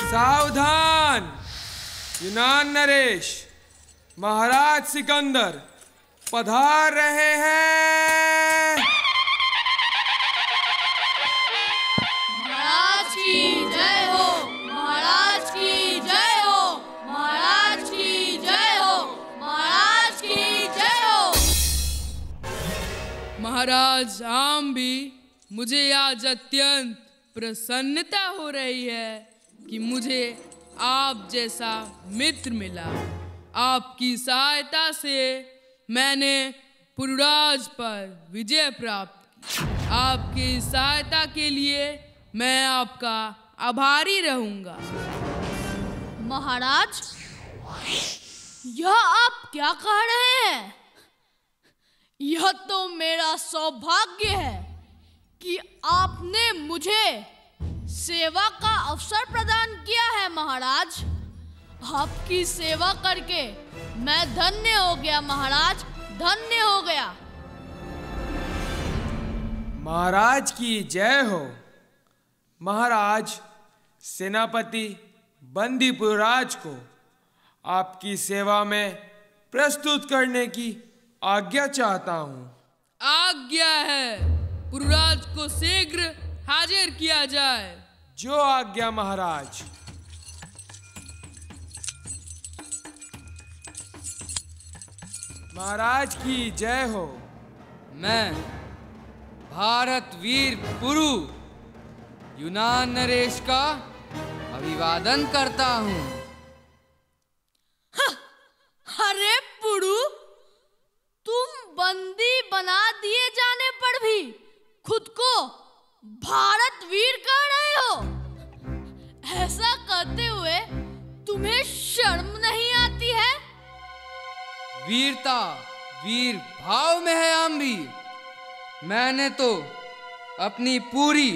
सावधान! यूनान नरेश, महाराज सिकंदर पधार रहे हैं। महाराज की जय हो, महाराज की जय हो, महाराज की जय हो, महाराज की जय हो। महाराज, आम भी मुझे आज अत्यंत प्रसन्नता हो रही है कि मुझे आप जैसा मित्र मिला। आपकी सहायता से मैंने पुरुराज पर विजय प्राप्त की। आपकी सहायता के लिए मैं आपका आभारी रहूंगा। महाराज, यह आप क्या कह रहे हैं? यह तो मेरा सौभाग्य है कि आपने मुझे सेवा का अवसर प्रदान किया है। महाराज, आपकी सेवा करके मैं धन्य हो गया। महाराज, धन्य हो गया। महाराज की जय हो। महाराज, सेनापति बंदी पुरुराज को आपकी सेवा में प्रस्तुत करने की आज्ञा चाहता हूँ। आज्ञा है, पुरुराज को शीघ्र हाजिर किया जाए। जो आज्ञा महाराज। महाराज की जय हो। मैं भारत वीर पुरु यूनान नरेश का अभिवादन करता हूँ। अरे पुरु, तुम बंदी बना दिए जाने पर भी खुद को भारत वीर कह रहे हो। ऐसा करते हुए तुम्हें शर्म नहीं आती है? वीरता वीर भाव में है आम्बीर। मैंने तो अपनी पूरी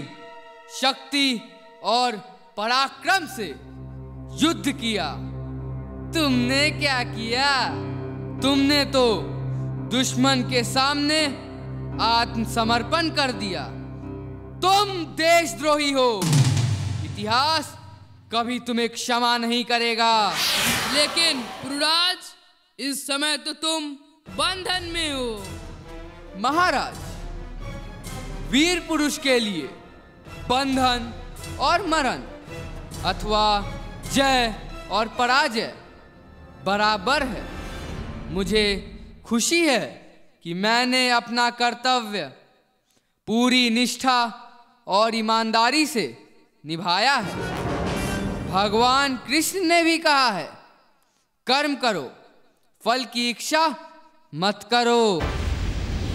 शक्ति और पराक्रम से युद्ध किया। तुमने क्या किया? तुमने तो दुश्मन के सामने आत्मसमर्पण कर दिया। तुम देशद्रोही हो। इतिहास कभी तुम्हें क्षमा नहीं करेगा। लेकिन पुरुराज, इस समय तो तुम बंधन में हो। महाराज, वीर पुरुष के लिए बंधन और मरण अथवा जय और पराजय बराबर है। मुझे खुशी है कि मैंने अपना कर्तव्य पूरी निष्ठा और ईमानदारी से निभाया है। भगवान कृष्ण ने भी कहा है, कर्म करो, फल की इच्छा मत करो।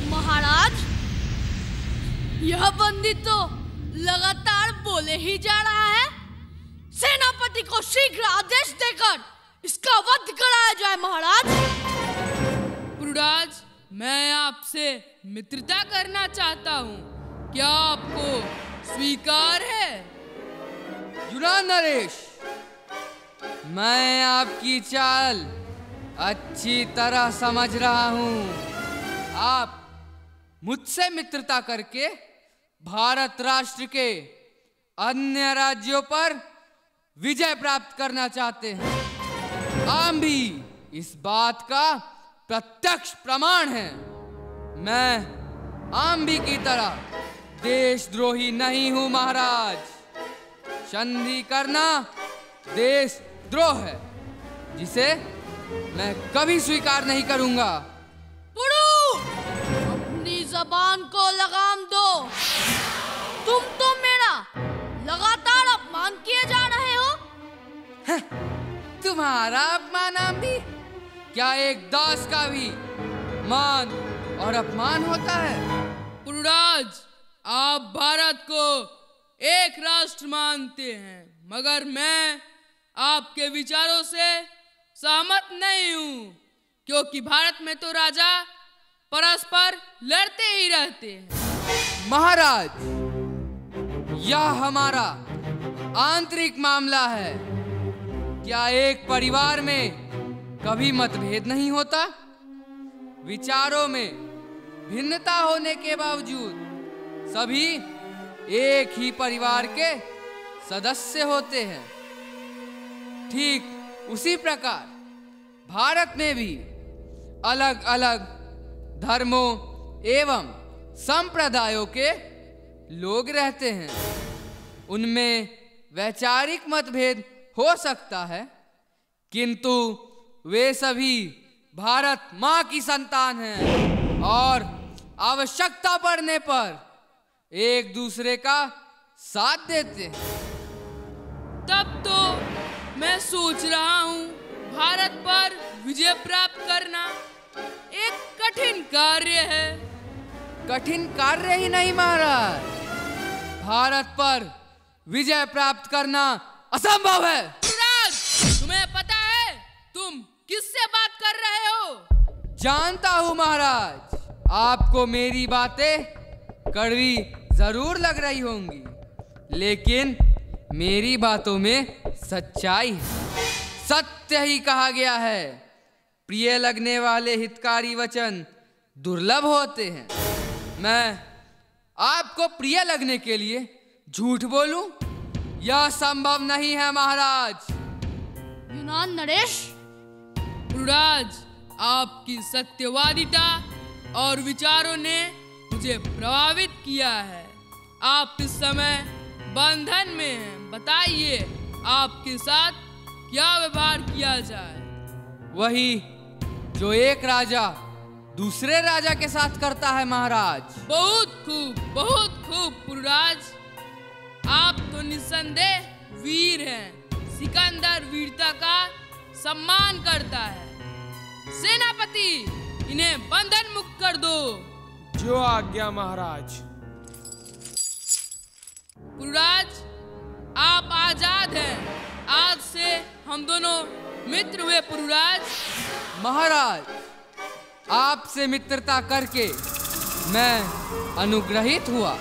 महाराज, यह बंदी तो लगातार बोले ही जा रहा है। सेनापति को शीघ्र आदेश देकर इसका वध कराया जाए। महाराज, पुरुराज, मैं आपसे मित्रता करना चाहता हूँ। क्या आपको स्वीकार है? यूनान नरेश, मैं आपकी चाल अच्छी तरह समझ रहा हूँ। आप मुझसे मित्रता करके भारत राष्ट्र के अन्य राज्यों पर विजय प्राप्त करना चाहते हैं। आम भी इस बात का प्रत्यक्ष प्रमाण है। मैं आम्बी की तरह देशद्रोही नहीं हूं महाराज। संधि करना देशद्रोह है, जिसे मैं कभी स्वीकार नहीं करूंगा। पुरु, अपनी जबान को लगाम दो। तुम तो मेरा लगातार अपमान किए जा रहे हो। तुम्हारा अपमान आम्बी? क्या एक दास का भी मान और अपमान होता है? पुरुराज, आप भारत को एक राष्ट्र मानते हैं, मगर मैं आपके विचारों से सहमत नहीं हूँ, क्योंकि भारत में तो राजा परस्पर लड़ते ही रहते हैं। महाराज, यह हमारा आंतरिक मामला है। क्या एक परिवार में कभी मतभेद नहीं होता? विचारों में भिन्नता होने के बावजूद सभी एक ही परिवार के सदस्य होते हैं। ठीक उसी प्रकार भारत में भी अलग अलग धर्मों एवं संप्रदायों के लोग रहते हैं। उनमें वैचारिक मतभेद हो सकता है, किंतु वे सभी भारत माँ की संतान हैं और आवश्यकता पड़ने पर एक दूसरे का साथ देते हैं। तब तो मैं सोच रहा हूँ भारत पर विजय प्राप्त करना एक कठिन कार्य है। कठिन कार्य ही नहीं महाराज, भारत पर विजय प्राप्त करना असंभव है। युवराज, तुम्हें पता है तुम किससे बात कर रहे हो? जानता हूँ महाराज, आपको मेरी बातें कड़वी जरूर लग रही होंगी, लेकिन मेरी बातों में सच्चाई है। सत्य ही कहा गया है, प्रिय लगने वाले हितकारी वचन दुर्लभ होते हैं। मैं आपको प्रिय लगने के लिए झूठ बोलूं? यह संभव नहीं है महाराज। यूनान नरेश, युवराज, आपकी सत्यवादिता और विचारों ने मुझे प्रभावित किया है। आप इस समय बंधन में हैं। बताइए आपके साथ क्या व्यवहार किया जाए? वही जो एक राजा दूसरे राजा के साथ करता है महाराज। बहुत खूब पुरुराज। आप तो निस्संदेह वीर हैं। सिकंदर वीरता का सम्मान करता है। सेनापति, इन्हें बंधन मुक्त कर दो। जो आज्ञा महाराज। पुरुराज, आप आजाद हैं। आज से हम दोनों मित्र हुए पुरुराज। महाराज, आपसे मित्रता करके मैं अनुग्रहित हुआ।